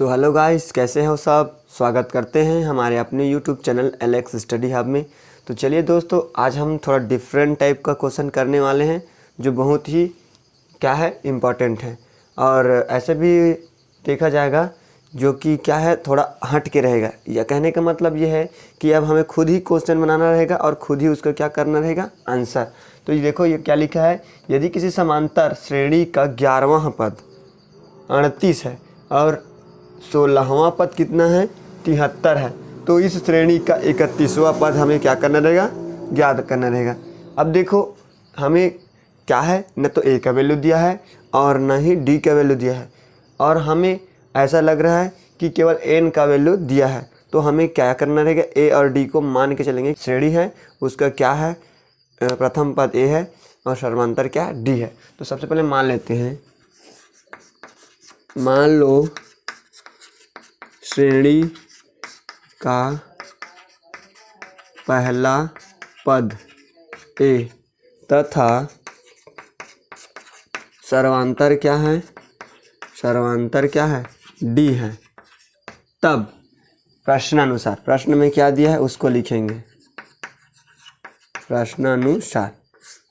Hello guys, कैसे हो सब। स्वागत करते हैं हमारे अपने YouTube channel Alex study hub में। तो चलिए दोस्तों, आज हम थोड़ा डिफरेंट टाइप का क्वेश्चन करने वाले हैं जो बहुत ही क्या है इम्पॉर्टेंट है, और ऐसे भी देखा जाएगा जो कि क्या है थोड़ा हट के रहेगा। या कहने का मतलब ये है कि अब हमें खुद ही क्वेश्चन बनाना रहेगा और खुद ही उसका क्या करना रहेगा, आंसर। तो ये देखो, ये क्या लिखा है, यदि किसी समांतर श्रेणी का 11वां पद 38 है और 16वां पद कितना है, 73 है, तो इस श्रेणी का 31वां पद हमें क्या करना रहेगा, ज्ञात करना रहेगा। अब देखो, हमें क्या है, न तो ए का वैल्यू दिया है और न ही डी का वैल्यू दिया है, और हमें ऐसा लग रहा है कि केवल एन का वैल्यू दिया है। तो हमें क्या करना रहेगा, ए और डी को मान के चलेंगे। श्रेणी है उसका क्या है, प्रथम पद ए है और सर्वांतर क्या है, डी है। तो सबसे पहले मान लेते हैं, मान लो श्रेणी का पहला पद ए तथा सर्वांतर क्या है, सर्वांतर क्या है, डी है। तब प्रश्नानुसार, प्रश्न में क्या दिया है उसको लिखेंगे प्रश्नानुसार।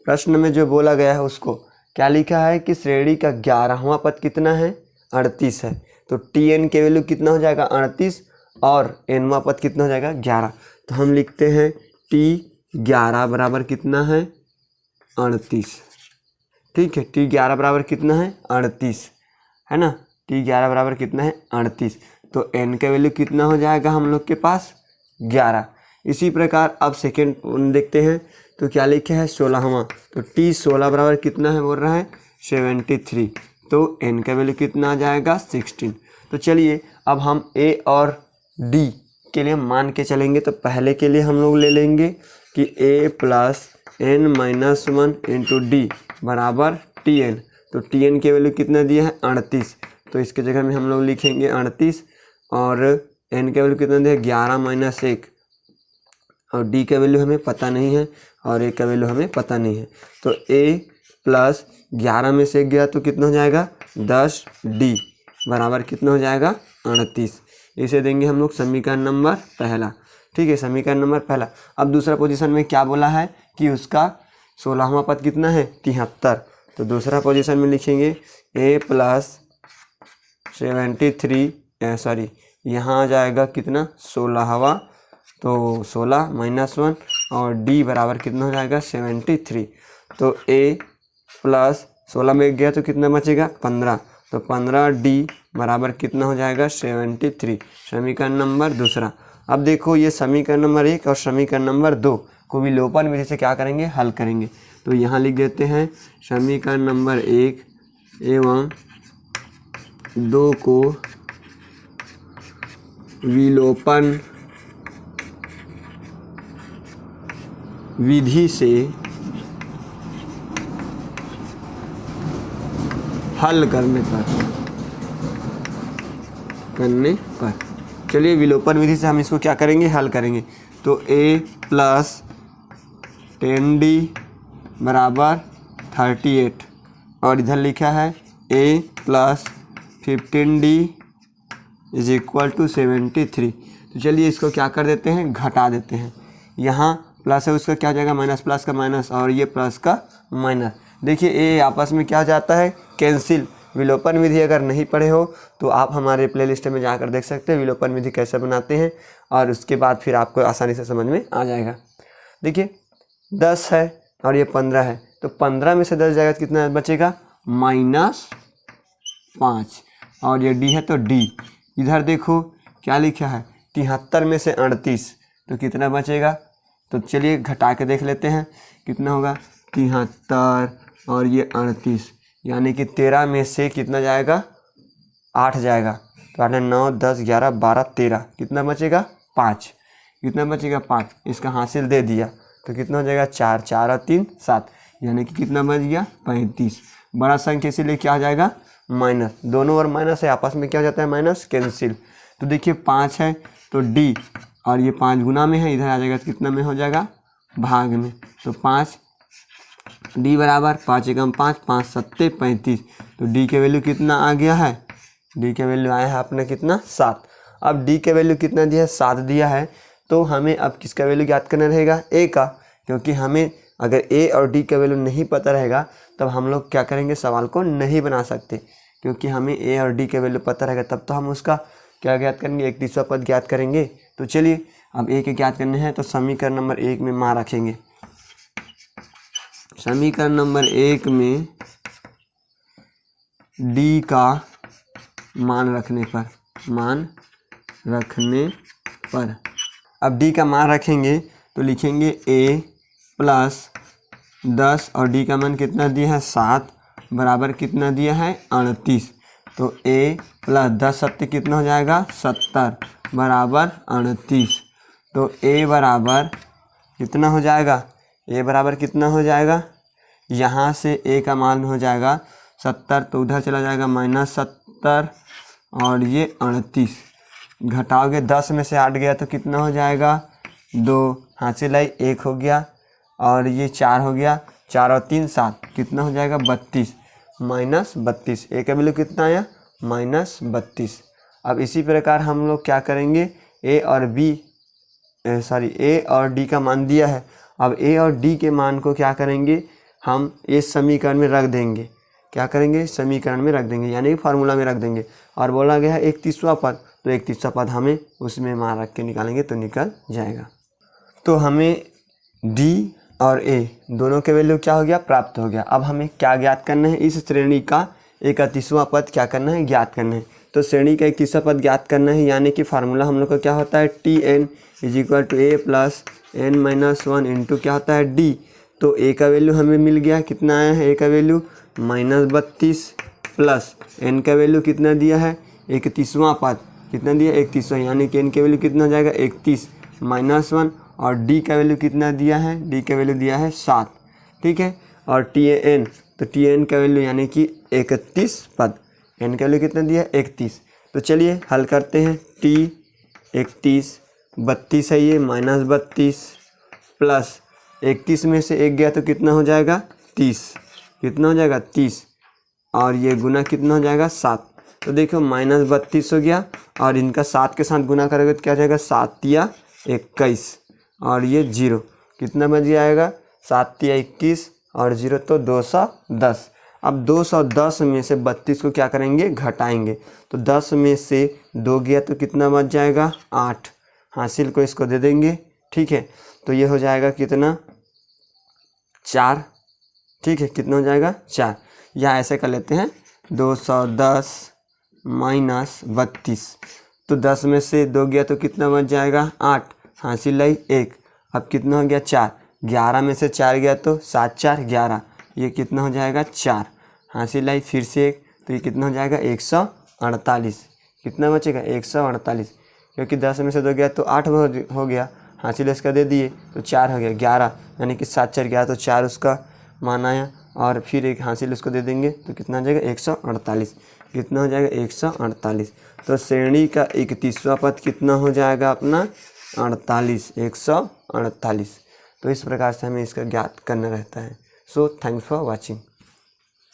प्रश्न में जो बोला गया है उसको क्या लिखा है कि श्रेणी का 11वां पद कितना है, 38 है। तो टी एन के वैल्यू कितना हो जाएगा, 38, और एनवां पद कितना हो जाएगा, 11। तो हम लिखते हैं टी 11 बराबर कितना है, 38। ठीक है, टी 11 बराबर कितना है, 38 है ना। टी 11 बराबर कितना है, 38। तो एन का वैल्यू कितना हो जाएगा हम लोग के पास, 11। इसी प्रकार अब सेकेंड देखते हैं, तो क्या लिखे है, 16वां। तो टी 16 बराबर कितना है, बोल रहा है 73। तो एन का वैल्यू कितना आ जाएगा, 16। तो चलिए अब हम ए और डी के लिए मान के चलेंगे। तो पहले के लिए हम लोग ले लेंगे कि a plus n minus 1 into d बराबर टी एन। तो टी एन के वैल्यू कितना दिया है, 38। तो इसके जगह में हम लोग लिखेंगे 38, और एन का वैल्यू कितना दिया है, 11 माइनस 1, और डी का वैल्यू हमें पता नहीं है और ए का वैल्यू हमें पता नहीं है। तो ए प्लस 11 में से 1 गया तो कितना हो जाएगा, 10, डी बराबर कितना हो जाएगा, 38। इसे देंगे हम लोग समीकरण नंबर पहला। ठीक है, समीकरण नंबर पहला। अब दूसरा पोजीशन में क्या बोला है कि उसका 16वां पद कितना है, 73। तो दूसरा पोजीशन में लिखेंगे ए प्लस 73, यहाँ आ जाएगा कितना, 16वां। तो 16 माइनस 1 और डी बराबर कितना हो जाएगा, 73। तो ए प्लस 16 में गया तो कितना बचेगा, 15। तो 15 डी बराबर कितना हो जाएगा, 73। समीकरण नंबर दूसरा। अब देखो, ये समीकरण नंबर 1 और समीकरण नंबर 2 को विलोपन विधि से क्या करेंगे, हल करेंगे। तो यहाँ लिख देते हैं समीकरण नंबर 1 एवं 2 को विलोपन विधि से हल करने पर चलिए विलोपन विधि से हम इसको क्या करेंगे, हल करेंगे। तो ए प्लस 10d बराबर 38, और इधर लिखा है a plus 15d is equal to 73। तो चलिए इसको क्या कर देते हैं, घटा देते हैं। यहाँ प्लस है उसका क्या हो जाएगा, माइनस, प्लस का माइनस, और ये प्लस का माइनस। देखिए ए आपस में क्या जाता है, कैंसिल। विलोपन विधि अगर नहीं पढ़े हो तो आप हमारे प्लेलिस्ट में जाकर देख सकते हैं विलोपन विधि कैसे बनाते हैं, और उसके बाद फिर आपको आसानी से समझ में आ जाएगा। देखिए 10 है और ये 15 है, तो 15 में से 10 जाएगा तो कितना बचेगा, -5, और ये डी है तो डी। इधर देखो क्या लिखा है, 73 में से 38, तो कितना बचेगा। तो चलिए घटा के देख लेते हैं कितना होगा, 73 और ये 38, यानी कि 13 में से कितना जाएगा, 8 जाएगा। तो 8, 9, 10, 11, 12, 13, कितना बचेगा, 5। कितना बचेगा, 5। इसका हासिल दे दिया तो कितना हो जाएगा, 4, 4 और 3, 7, यानी कि कितना बच गया, 35। बड़ा संख्या इसीलिए क्या हो जाएगा, माइनस। दोनों ओर माइनस है, आपस में क्या हो जाता है, माइनस, कैंसिल। तो देखिए 5 है तो डी, और ये 5 गुना में है, इधर आ जाएगा तो कितना में हो जाएगा, भाग में। तो 5 डी बराबर 5 एकम 5, 5 सत्ते 35। तो डी के वैल्यू कितना आ गया है, डी का वैल्यू आया है अपना कितना 7। अब डी का वैल्यू कितना दिया है 7 दिया है, तो हमें अब किसका वैल्यू ज्ञात करना रहेगा ए का, क्योंकि हमें अगर ए और डी का वैल्यू नहीं पता रहेगा तब हम लोग क्या करेंगे सवाल को नहीं बना सकते, क्योंकि हमें ए और डी का वैल्यू पता रहेगा तब तो हम उसका क्या ज्ञात करेंगे, एक तीसरा पद ज्ञात करेंगे। तो चलिए अब ए के ज्ञात करने हैं, तो समीकरण नंबर 1 में मान रखेंगे। समीकरण नंबर 1 में डी का मान रखने पर अब डी का मान रखेंगे तो लिखेंगे a प्लस 10 और डी का मान कितना दिया है 7 बराबर कितना दिया है 38। तो a प्लस 10 सत्य कितना हो जाएगा 70 बराबर 38। तो a बराबर कितना हो जाएगा, a बराबर कितना हो जाएगा, यहाँ से a का मान हो जाएगा 70, तो उधर चला जाएगा -70 और ये 38। घटाओगे 10 में से 8 गया तो कितना हो जाएगा 2, हासिल आई 1 हो गया और ये 4 हो गया, 4 और 3 7, कितना हो जाएगा 32 -32। ए का वैल्यू कितना आया -32। अब इसी प्रकार हम लोग क्या करेंगे, ए और डी का मान दिया है। अब ए और डी के मान को क्या करेंगे, हम इस समीकरण में रख देंगे। क्या करेंगे, समीकरण में रख देंगे, यानी फार्मूला में रख देंगे। और बोला गया है एक तीसरा पद, तो एक तीसरा पद हमें उसमें मान रख के निकालेंगे तो निकल जाएगा। तो हमें डी और ए दोनों के वैल्यू क्या हो गया, प्राप्त हो गया। अब हमें क्या ज्ञात करना है, इस श्रेणी का एक तीसरा पद क्या करना है, ज्ञात करना है। तो श्रेणी का एक तीसरा पद ज्ञात करना है, यानी कि फार्मूला हम लोग का क्या होता है, Tn = a + n-1 इंटू क्या होता है d। तो a का वैल्यू हमें मिल गया, कितना आया है a का वैल्यू -32 प्लस n का वैल्यू कितना दिया है, एक तीसरा पद कितना दिया, एक तीसरा, यानी कि n का वैल्यू कितना हो जाएगा 31 -1 और d का वैल्यू कितना दिया है, d का वैल्यू दिया है 7। ठीक है, और Tn, तो Tn का वैल्यू यानी कि 31 पद, n का वैल्यू कितना दिया है 31। तो चलिए हल करते हैं। T 31 32 है, ये -32 प्लस 31 में से 1 गया तो कितना हो जाएगा 30, कितना हो जाएगा 30 और ये गुना कितना हो जाएगा 7। तो देखो -32 हो गया और इनका 7 के साथ गुना करोगे तो क्या हो जाएगा 7 या 21 और ये 0, कितना बच जाएगा 7 या 21 और 0 तो 210। अब 210 में से 32 को क्या करेंगे, घटाएंगे। तो 10 में से 2 गया तो कितना बच जाएगा 8, हासिल को इसको दे देंगे। ठीक है, तो ये हो जाएगा कितना 4। ठीक है, कितना हो जाएगा 4, या ऐसे कर लेते हैं 210 - 32। तो 10 में से 2 गया तो कितना बच जाएगा 8, हासिल आई 1। अब कितना हो गया 4, 11 में से 4 गया तो 7 4 11, ये कितना हो जाएगा 4, हासिल आई फिर से 1, तो ये कितना हो जाएगा 148। कितना बचेगा 148, क्योंकि 10 में से 2 गया तो 8 हो गया, हासिल इसका दे दिए तो 4 हो गया 11, यानी कि 7 4 11 तो 4 उसका मान आया और फिर एक हासिल उसको दे देंगे तो कितना हो जाएगा 148। कितना हो जाएगा 148। तो श्रेणी का एक तीसरा पद कितना हो जाएगा अपना 48, 148। तो इस प्रकार से हमें इसका ज्ञात करना रहता है। So thanks for watching.